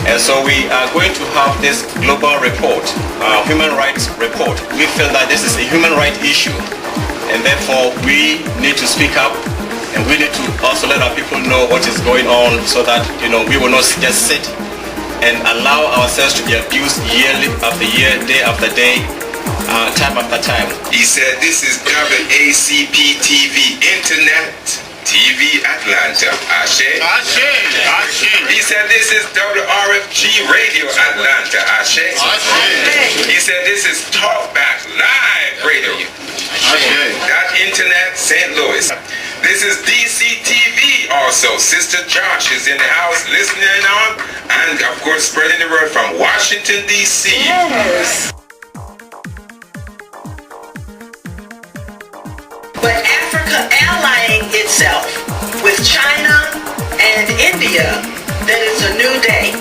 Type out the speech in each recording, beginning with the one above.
And so we are going to have this global report, human rights report. We feel that this is a human rights issue, and therefore we need to speak up, and we need to also let our people know what is going on, so that we will not just sit and allow ourselves to be abused year after year, day after day, time after time. He said this is WACPtv Internet TV Atlanta. Ashe. Ashe. Ashe. He said this is WRFG Radio Atlanta. Ashe. Ashe. He said this is Talkback Live Radio. Ashe. That Internet St. Louis. This is DCTV also. Sister Josh is in the house listening on, and of course spreading the word from Washington, D.C. Yes. But Africa allying itself with China and India, that is a new day.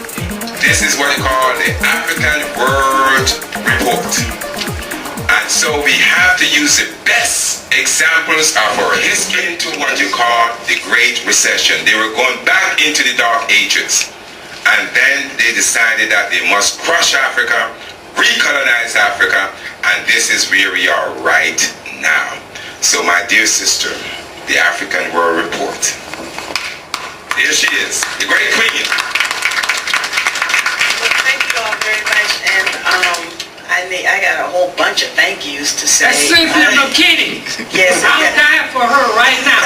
This is what they call the African World Report. And so we have to use the best examples of our history into what you call the Great Recession. They were going back into the Dark Ages. And then they decided that they must crush Africa, recolonize Africa, and this is where we are right now. So my dear sister, the African World Report. There she is, the great queen. Well, thank you all very much, and I got a whole bunch of thank yous to say. That's Cynthia McKinney. Yes. I'll die for her right now.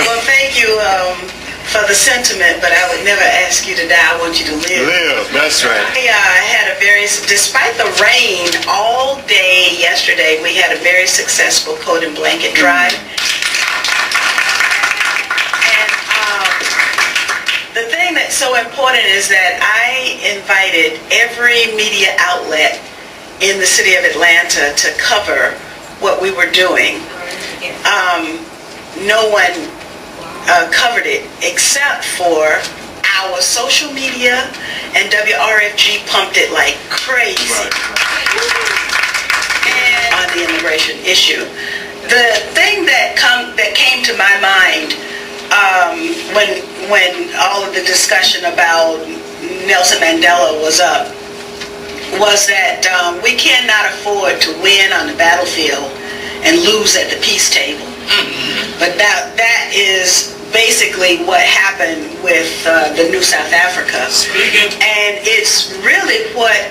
Well, thank you for the sentiment, but I would never ask you to die. I want you to live. Live, that's right. I had a despite the rain all day yesterday, we had a very successful coat and blanket drive. And the thing that's so important is that I invited every media outlet in the city of Atlanta to cover what we were doing. No one covered it except for our social media, and WRFG pumped it like crazy. And on the immigration issue, the thing that came to my mind when all of the discussion about Nelson Mandela was up was that we cannot afford to win on the battlefield and lose at the peace table. But that is basically what happened with the New South Africa. And it's really what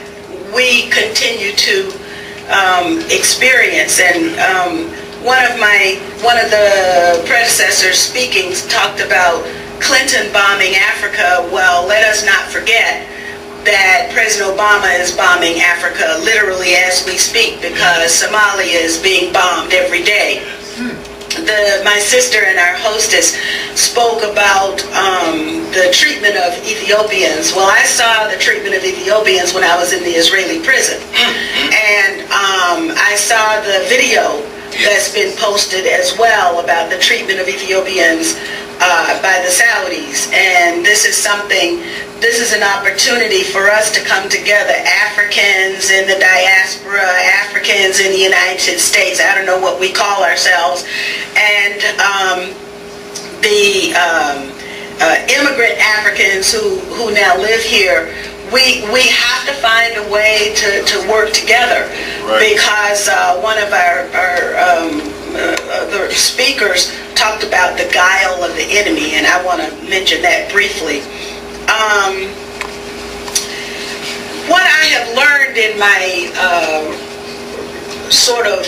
we continue to experience. And one of the predecessors speaking talked about Clinton bombing Africa. Well, let us not forget that President Obama is bombing Africa literally as we speak, because Somalia is being bombed every day. My sister and our hostess spoke about the treatment of Ethiopians. Well, I saw the treatment of Ethiopians when I was in the Israeli prison. And I saw the video that's been posted as well about the treatment of Ethiopians by the Saudis. And this is an opportunity for us to come together, Africans in the diaspora, Africans in the United States, I don't know what we call ourselves, and the immigrant Africans who now live here. We have to find a way to work together, right? Because one of our the speakers talked about the guile of the enemy, and I want to mention that briefly. What I have learned in my sort of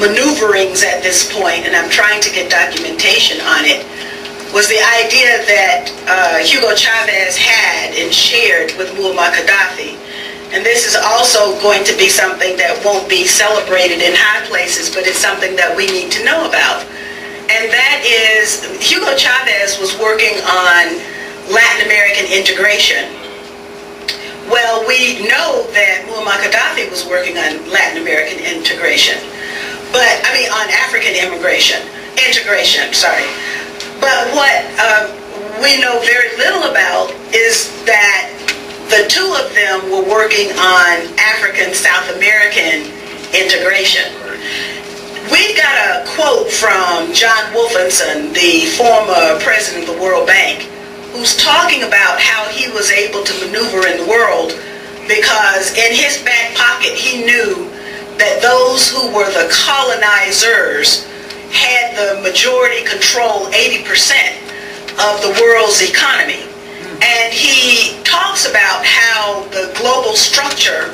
maneuverings at this point, and I'm trying to get documentation on it, was the idea that Hugo Chavez had and shared with Muammar Gaddafi. And this is also going to be something that won't be celebrated in high places, but it's something that we need to know about. And that is, Hugo Chavez was working on Latin American integration. Well, we know that Muammar Gaddafi was working on Latin American integration, on African integration, sorry. But what we know very little about is that the two of them were working on African South American integration. We got a quote from John Wolfenson, the former president of the World Bank, who's talking about how he was able to maneuver in the world because in his back pocket he knew that those who were the colonizers had the majority control 80% of the world's economy. And he talks about how the global structure,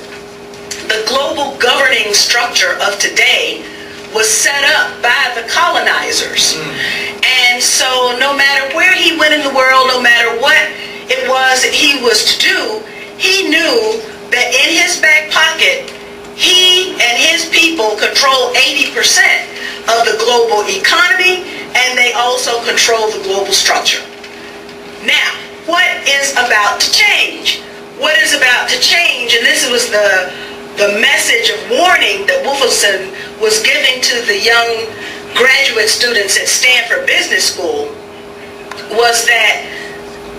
the global governing structure of today was set up by the colonizers. And so no matter where he went in the world, no matter what it was that he was to do, he knew that in his back pocket, he and his people control 80% of the global economy, and they also control the global structure. Now, what is about to change? What is about to change, and this was the message of warning that Wolfenson was giving to the young graduate students at Stanford Business School, was that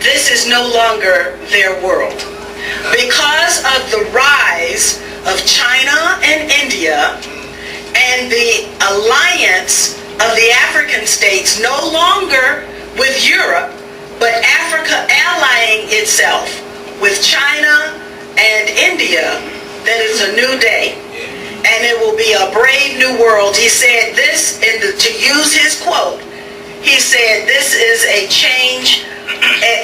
this is no longer their world. Because of the rise of China and India and the alliance of the African states no longer with Europe, but Africa allying itself with China and India, that is a new day. And it will be a brave new world. He said this, to use his quote, he said this is a change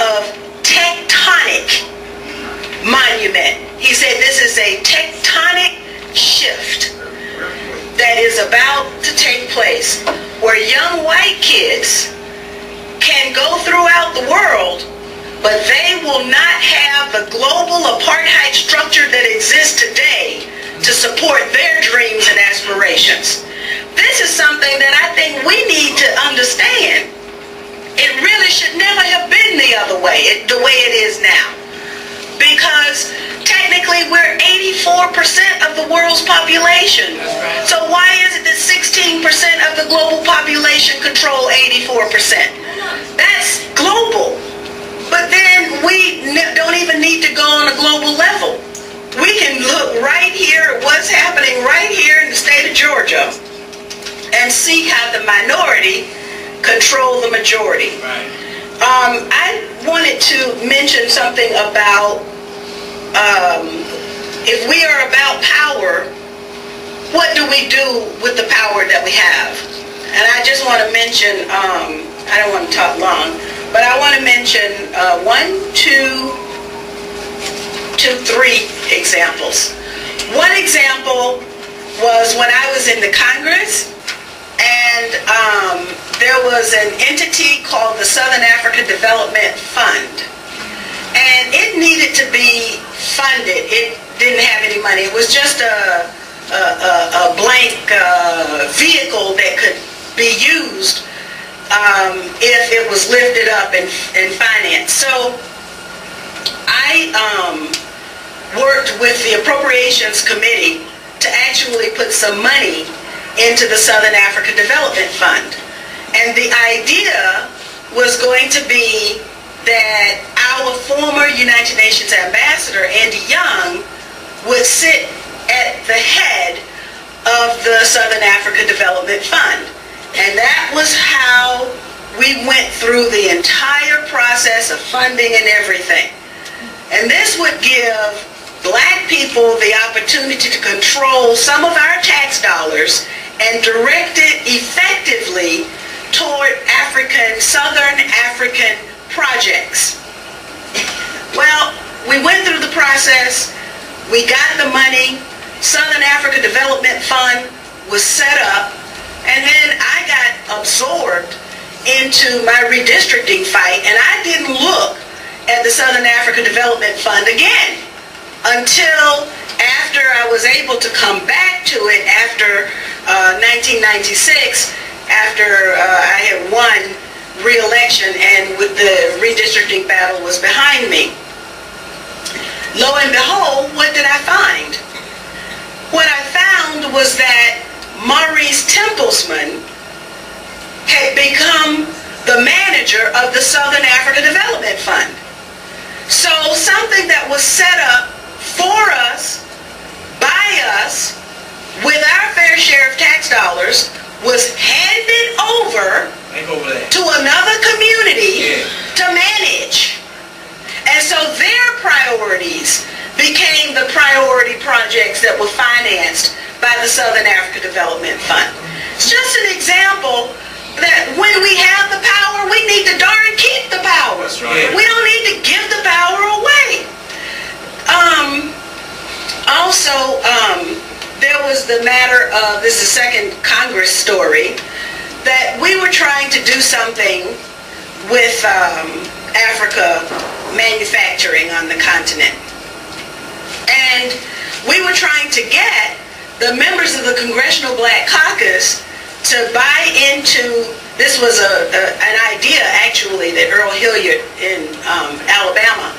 of tectonic monument. He said this is a tectonic shift that is about to take place where young white kids can go throughout the world, but they will not have the global apartheid structure that exists today to support their dreams and aspirations. This is something that I think we need to understand. It really should never have been the other way, the way it is now. Because technically we're 84% of the world's population. So why is it that 16% of the global population control 84%? That's global. But then we don't even need to go on a global level. We can look right here at what's happening right here in the state of Georgia and see how the minority control the majority. I wanted to mention something about if we are about power, what do we do with the power that we have? And I just want to mention, I don't want to talk long, but I want to mention 3 examples. One example was when I was in the Congress, and there was an entity called the Southern Africa Development Fund, and it needed to be funded. It didn't have any money. It was just a blank vehicle that could be used if it was lifted up and financed. So I worked with the Appropriations Committee to actually put some money into the Southern Africa Development Fund. And the idea was going to be that our former United Nations ambassador, Andy Young, would sit at the head of the Southern Africa Development Fund. And that was how we went through the entire process of funding and everything. And this would give black people the opportunity to control some of our tax dollars and direct it effectively toward Southern African projects. Well, we went through the process, we got the money, Southern Africa Development Fund was set up, and then I got absorbed into my redistricting fight, and I didn't look at the Southern Africa Development Fund again until after I was able to come back to it after 1996, after I had won re-election and with the redistricting battle was behind me. Lo and behold, what did I find? What I found was that Maurice Templesman had become the manager of the Southern Africa Development Fund. So something that was set up for us, by us, with our fair share of tax dollars, was handed over to another community to manage. priorities became the priority projects that were financed by the Southern Africa Development Fund. It's just an example that when we have the power, we need to darn keep the power. That's right. We don't need to give the power away. Also, there was the matter of, this is the second Congress story, that we were trying to do something with Africa manufacturing on the continent. And we were trying to get the members of the Congressional Black Caucus to buy into, this was an idea actually that Earl Hilliard in Alabama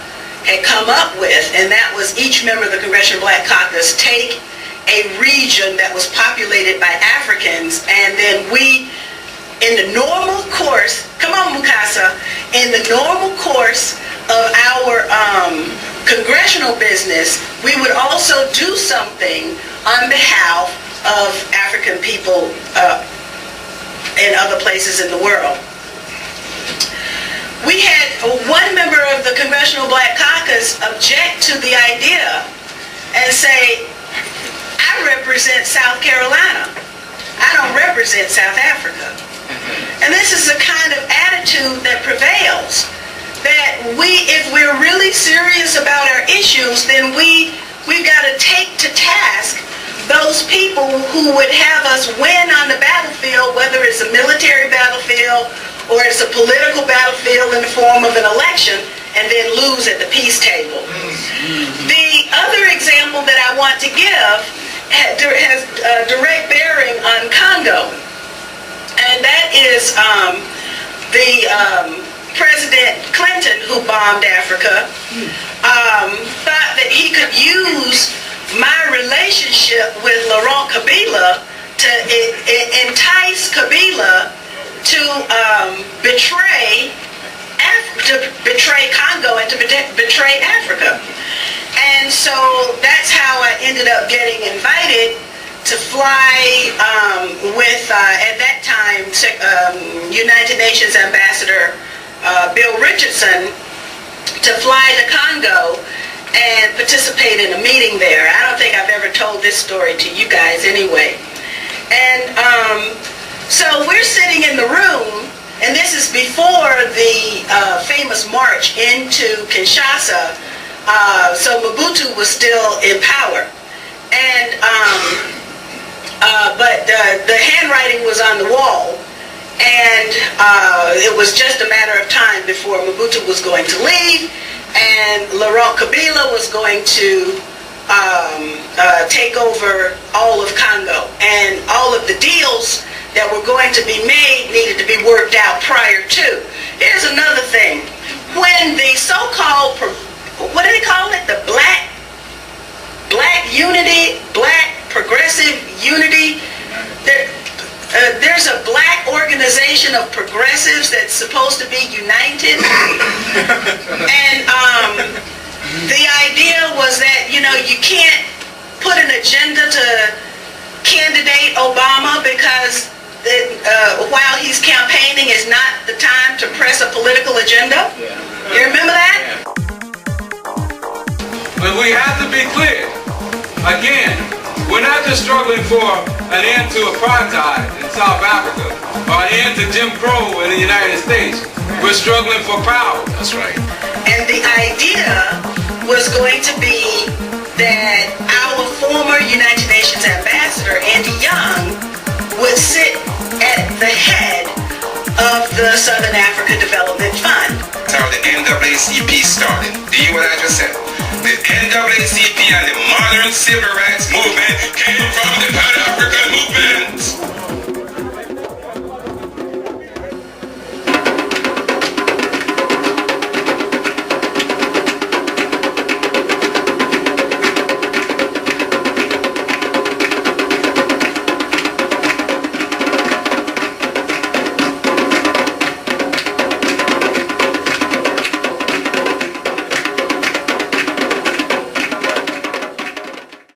had come up with, and that was each member of the Congressional Black Caucus take a region that was populated by Africans, and then we, in the normal course, come on Mukasa, in the normal course of our congressional business, we would also do something on behalf of African people in other places in the world. We had one member of the Congressional Black Caucus object to the idea and say, I represent South Carolina. I don't represent South Africa. And this is the kind of attitude that prevails, that if we're really serious about our issues, then we've got to take to task those people who would have us win on the battlefield, whether it's a military battlefield or it's a political battlefield in the form of an election, and then lose at the peace table. The other example that I want to give has direct bearing on Congo, and that is President Clinton, who bombed Africa, thought that he could use my relationship with Laurent Kabila to entice Kabila to betray Congo and to betray Africa. And so that's how I ended up getting invited to fly with, at that time, United Nations Ambassador Bill Richardson, to fly to Congo and participate in a meeting there. I don't think I've ever told this story to you guys anyway. And so we're sitting in the room, and this is before the famous march into Kinshasa, so Mobutu was still in power. And but the handwriting was on the wall, and it was just a matter of time before Mobutu was going to leave, and Laurent Kabila was going to take over all of Congo, and all of the deals that were going to be made needed to be worked out prior to. Here's another thing. When the so-called, what do they call it? The black unity, black progressive unity. There's a black organization of progressives that's supposed to be united. And the idea was that, you can't put an agenda to candidate Obama because while he's campaigning is not the time to press a political agenda. You remember that? But we have to be clear. Again, we're not just struggling for an end to apartheid in South Africa or an end to Jim Crow in the United States. We're struggling for power. That's right. And the idea was going to be that our former United Nations ambassador, Andy Young, would sit at the head of the Southern Africa Development Fund. That's how the NAACP started. Do you hear what I just said? The NAACP and the modern civil rights movement came from the Pan-African movement.